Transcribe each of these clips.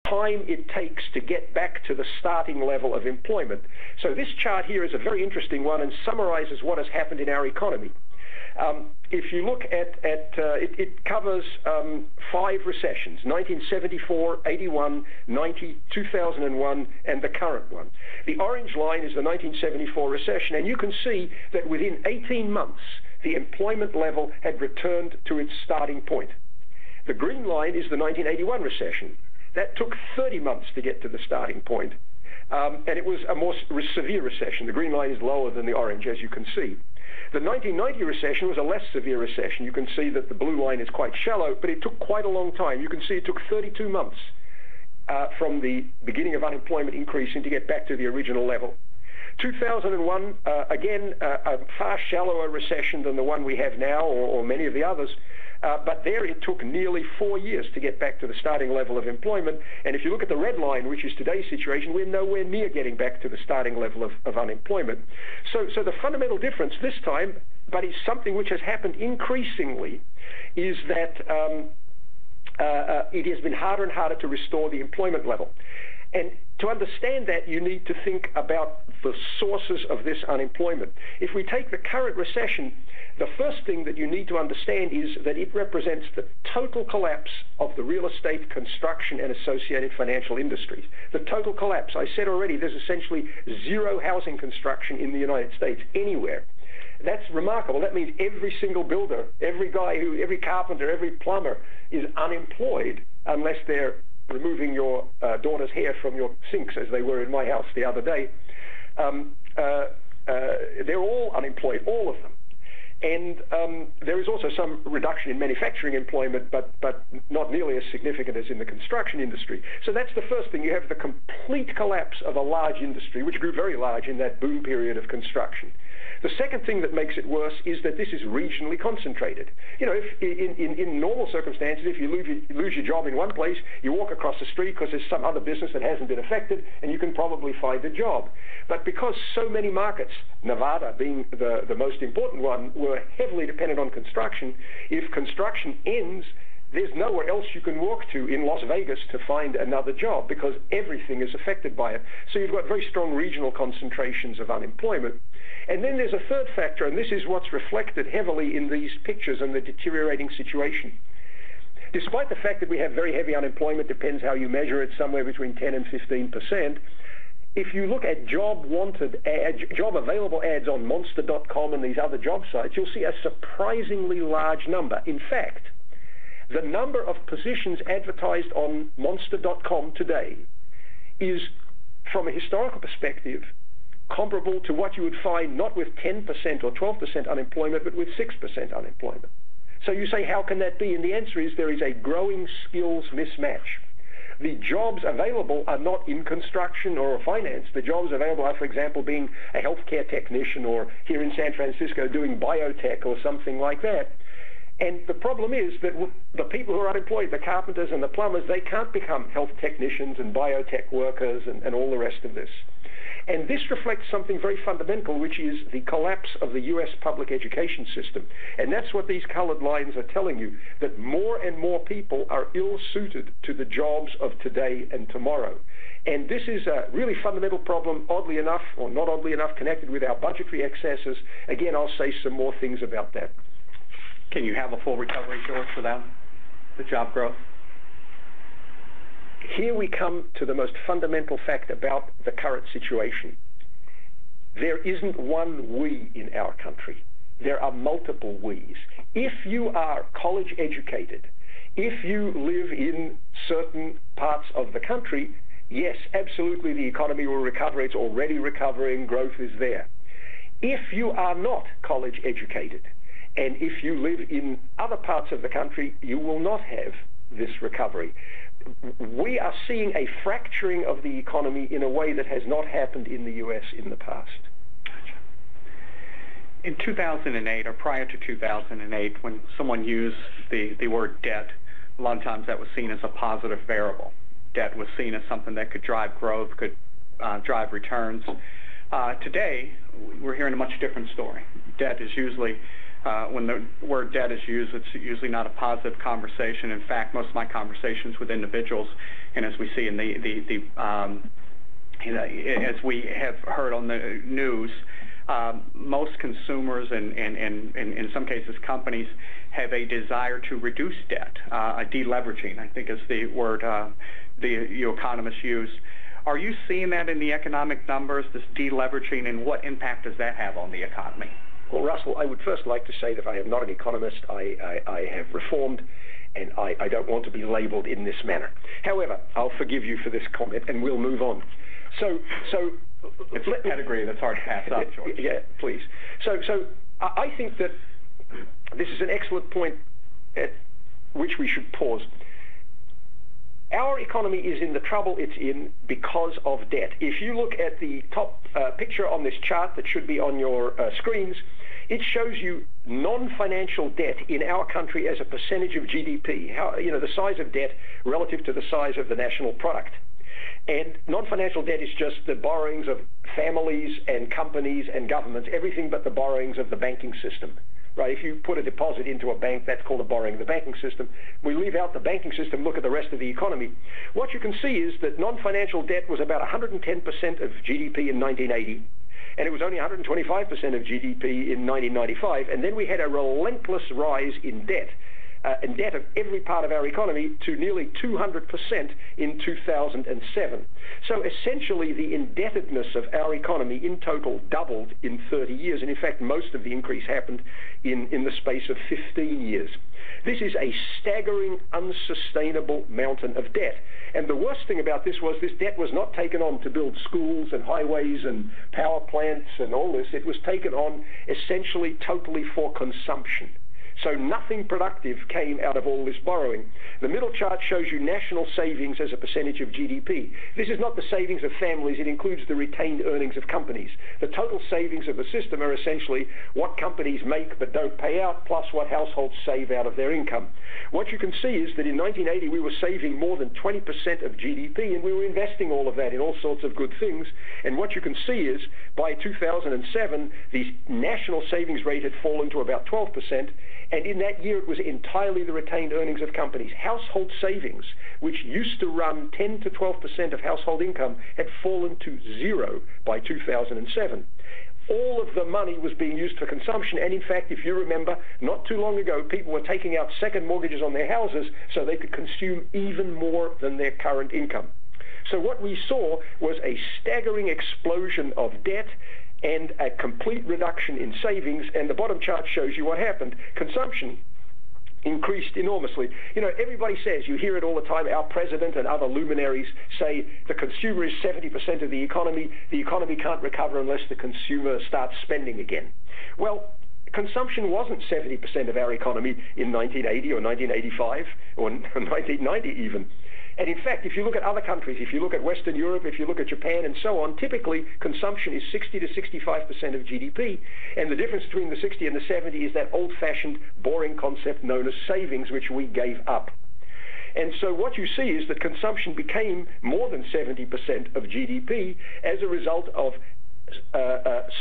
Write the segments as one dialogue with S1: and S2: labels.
S1: time it takes to get back to the starting level of employment. So this chart here is a very interesting one and summarizes what has happened in our economy. If you look at it covers 5 recessions: 1974, 81, 90, 2001, and the current one. The orange line is the 1974 recession, and you can see that within 18 months, the employment level had returned to its starting point. The green line is the 1981 recession. That took 30 months to get to the starting point, and it was a more severe recession. The green line is lower than the orange, as you can see. The 1990 recession was a less severe recession. You can see that the blue line is quite shallow, but it took quite a long time. You can see it took 32 months from the beginning of unemployment increasing to get back to the original level. 2001, again, a far shallower recession than the one we have now, or many of the others. But there it took nearly 4 years to get back to the starting level of employment. And if you look at the red line, which is today's situation, we're nowhere near getting back to the starting level of unemployment. So the fundamental difference this time, but is something which has happened increasingly, is that it has been harder and harder to restore the employment level. And to understand that, you need to think about the sources of this unemployment. If we take the current recession, the first thing that you need to understand is that it represents the total collapse of the real estate, construction, and associated financial industries. The total collapse. I said already, there's essentially zero housing construction in the United States, anywhere. That's remarkable. That means every single builder, every carpenter, every plumber is unemployed unless they're removing your daughter's hair from your sinks, as they were in my house the other day. They're all unemployed, all of them. And there is also some reduction in manufacturing employment, but not nearly as significant as in the construction industry. So that's the first thing. You have the complete collapse of a large industry, which grew very large in that boom period of construction. The second thing that makes it worse is that this is regionally concentrated. You know, if in normal circumstances, if you lose your job in one place, you walk across the street because there's some other business that hasn't been affected, and you can probably find a job. But because so many markets, Nevada being the most important one, were heavily dependent on construction, if construction ends, there's nowhere else you can walk to in Las Vegas to find another job because everything is affected by it. So you've got very strong regional concentrations of unemployment. And then there's a third factor, and this is what's reflected heavily in these pictures and the deteriorating situation. Despite the fact that we have very heavy unemployment, depends how you measure it, somewhere between 10 and 15%, if you look at job available ads on Monster.com and these other job sites, you'll see a surprisingly large number. In fact, the number of positions advertised on Monster.com today is, from a historical perspective, comparable to what you would find not with 10% or 12% unemployment, but with 6% unemployment. So you say, how can that be? And the answer is there is a growing skills mismatch. The jobs available are not in construction or finance. The jobs available are, for example, being a healthcare technician, or here in San Francisco doing biotech or something like that. And the problem is that the people who are unemployed, the carpenters and the plumbers, they can't become health technicians and biotech workers and all the rest of this. And this reflects something very fundamental, which is the collapse of the U.S. public education system. And that's what these colored lines are telling you, that more and more people are ill-suited to the jobs of today and tomorrow. And this is a really fundamental problem, oddly enough, or not oddly enough, connected with our budgetary excesses. Again, I'll say some more things about that.
S2: Can you have a full recovery, George, without the job growth?
S1: Here we come to the most fundamental fact about the current situation. There isn't one we in our country. There are multiple we's. If you are college educated, if you live in certain parts of the country, yes, absolutely the economy will recover. It's already recovering. Growth is there. If you are not college educated, and if you live in other parts of the country, you will not have this recovery. We are seeing a fracturing of the economy in a way that has not happened in the U.S. in the past.
S2: In 2008, or prior to 2008, when someone used the word debt, a lot of times that was seen as a positive variable. Debt was seen as something that could drive growth, could drive returns. Today, we're hearing a much different story. Debt is usually When the word debt is used, it's usually not a positive conversation. In fact, most of my conversations with individuals, and as we see in as we have heard on the news, most consumers and in some cases companies have a desire to reduce debt, a deleveraging, I think is the word you economists use. Are you seeing that in the economic numbers, this deleveraging, and what impact does that have on the economy?
S1: Well, Russell, I would first like to say that I am not an economist. I have reformed, and I don't want to be labeled in this manner. However, I'll forgive you for this comment, and we'll move on. So
S2: it's a pedigree that's hard to pass up, George.
S1: Yeah, please. So I think that this is an excellent point at which we should pause. Our economy is in the trouble it's in because of debt. If you look at the top picture on this chart that should be on your screens, it shows you non-financial debt in our country as a percentage of GDP, the size of debt relative to the size of the national product. And non-financial debt is just the borrowings of families and companies and governments, everything but the borrowings of the banking system. Right? If you put a deposit into a bank, that's called a borrowing of the banking system. We leave out the banking system, look at the rest of the economy. What you can see is that non-financial debt was about 110% of GDP in 1980, and it was only 125% of GDP in 1995, and then we had a relentless rise in debt. And debt of every part of our economy to nearly 200% in 2007. So essentially the indebtedness of our economy in total doubled in 30 years, and in fact most of the increase happened in the space of 15 years. This is a staggering, unsustainable mountain of debt. And the worst thing about this was this debt was not taken on to build schools and highways and power plants and all this. It was taken on essentially totally for consumption. So nothing productive came out of all this borrowing. The middle chart shows you national savings as a percentage of GDP. This is not the savings of families, it includes the retained earnings of companies. The total savings of the system are essentially what companies make but don't pay out, plus what households save out of their income. What you can see is that in 1980 we were saving more than 20% of GDP, and we were investing all of that in all sorts of good things. And what you can see is by 2007 the national savings rate had fallen to about 12%, and in that year it was entirely the retained earnings of companies. Household savings, which used to run 10 to 12% of household income, had fallen to zero by 2007. All of the money was being used for consumption, and in fact, if you remember, not too long ago, people were taking out second mortgages on their houses so they could consume even more than their current income. So what we saw was a staggering explosion of debt and a complete reduction in savings, and the bottom chart shows you what happened. Consumption increased enormously. Everybody says, you hear it all the time, our president and other luminaries say the consumer is 70% of the economy can't recover unless the consumer starts spending again. Well, consumption wasn't 70% of our economy in 1980 or 1985 or 1990 even. And in fact, if you look at other countries, if you look at Western Europe, if you look at Japan and so on, typically consumption is 60 to 65% of GDP. And the difference between the 60 and the 70 is that old-fashioned, boring concept known as savings, which we gave up. And so what you see is that consumption became more than 70% of GDP as a result of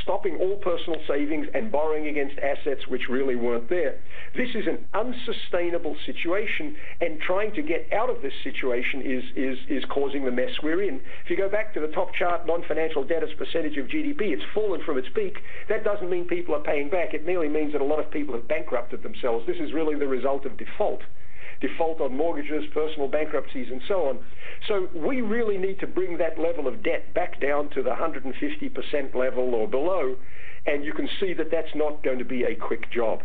S1: stopping all personal savings and borrowing against assets which really weren't there. This is an unsustainable situation, and trying to get out of this situation is causing the mess we're in. If you go back to the top chart, non-financial debt as percentage of GDP, it's fallen from its peak. That doesn't mean people are paying back. It merely means that a lot of people have bankrupted themselves. This is really the result of default on mortgages, personal bankruptcies, and so on. So we really need to bring that level of debt back down to the 150% level or below, and you can see that that's not going to be a quick job.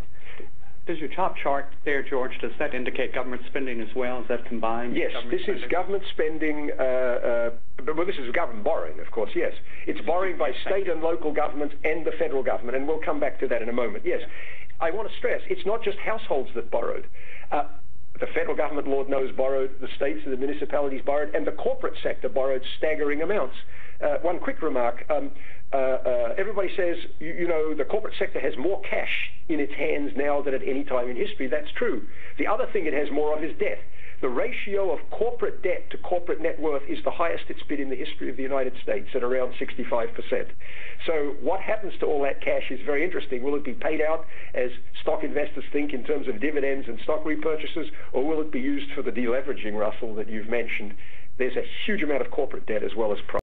S2: Does your top chart there, George, does that indicate government spending as well? Is that combined?
S1: Yes, this is government spending, well, this is government borrowing, of course, yes. It's borrowing by state and local governments and the federal government, and we'll come back to that in a moment. Yes, I want to stress, it's not just households that borrowed. The federal government, Lord knows, borrowed, the states and the municipalities borrowed, and the corporate sector borrowed staggering amounts. One quick remark, everybody says, the corporate sector has more cash in its hands now than at any time in history. That's true. The other thing it has more of is debt. The ratio of corporate debt to corporate net worth is the highest it's been in the history of the United States at around 65%. So what happens to all that cash is very interesting. Will it be paid out, as stock investors think, in terms of dividends and stock repurchases, or will it be used for the deleveraging, Russell, that you've mentioned? There's a huge amount of corporate debt as well as private.